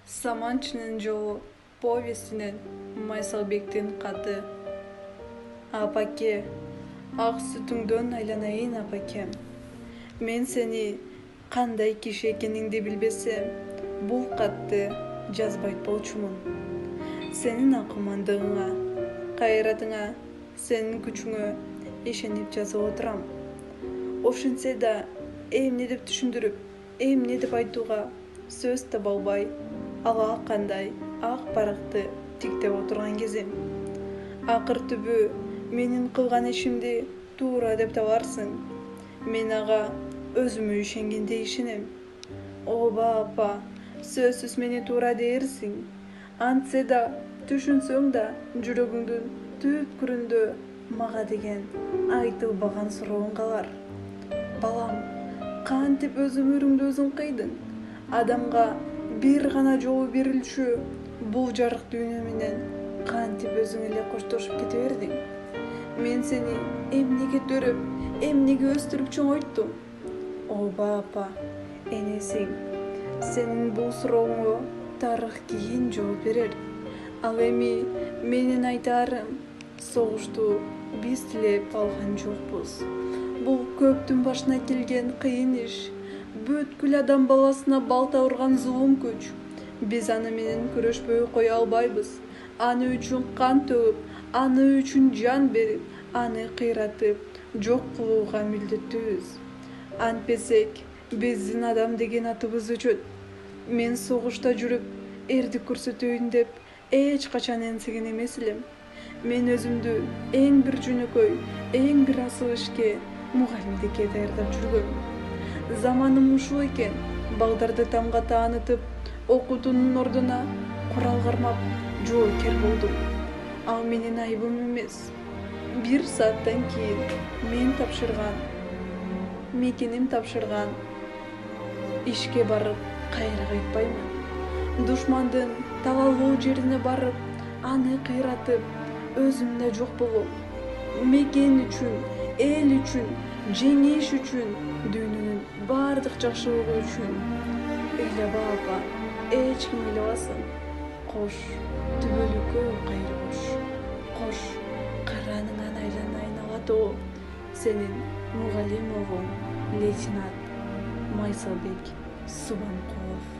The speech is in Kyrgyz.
Саманчынын жолу повестинен Майсалбектин каты. Апаке, ак сүтүңдөн айланайын апакем. Мен сени кандай киши экениңди билбесем, бул катты жазбайт болчумун. Сенин акылмандыгыңа, кайратыңа, сенин күчүңө ишенип жазып отурам. Ошентсе да эмне деп түшүндүрүп, эмне деп айтууга сөз таба албай, ага кандай ак баракты тиктеп отурган кезим. Акыр түбү менин кылган ишимди туура деп табарсың. Мен ага өзүмө ишенгендей ишенем. Ооба апа, сөзсүз мени туура дээрсиң. Антсе да түшүнсөң да жүрөгүңдүн түпкүрүндө мага деген айтылбаган сурооң калар. Балам, кантип өз өмүрүңдү өзүң кыйдың? Адамга бир гана жолу берилчү бул жарык дүйнө менен кантип өзүң эле коштошуп кете бердиң? Мен сени эмнеге төрөп, эмнеге өстүрүп чоңойттум? Ооба апа, энесиң. Сенин бул сурооңо тарых кийин жооп берер. Ал эми менин айтаарым, согушту биз тилеп алган жокпуз. Бул көптүн башына келген кыйын иш. Бүткүл адам баласына балта урган зулум күч. Биз аны менен күрөшпөй кое албайбыз. Аны үчүн кан төгүп, аны үчүн жан берип, аны кыйратып, жок кылууга милдеттүүбүз. Антпесек, биздин адам деген атыбыз өчөт. Мен согушта жүрүп, эрдик көрсөтөйүн деп эч качан энсеген эмес элем. Мен өзүмдү эң бир жөнөкөй, эң бир асыл ишке, мугалимдикке даярдап жүргөм. Заманым ушул экен, балдарды тамга таанытып, окутуунун ордуна курал кармап, жоокер болдум. Ал менин айыбым эмес. Бир сааттан кийин мен тапшырган, мекеним тапшырган ишке барып кайра кайтпаймын. Душмандын талалуу жерине барып, аны кыйратып, өзүм да жок болом. Мекен үчүн, эл үчүн, жеңиш үчүн, дүйнөнүн баардык жакшылыгы үчүн. Ыйлаба апа, эч ким ыйлабасын. Кош, түбөлүккө кайры кош. Кош, караныңан айланайын ала тоо. Сенин мугалим огуң, лейтенант Майсалбек Субанкулов.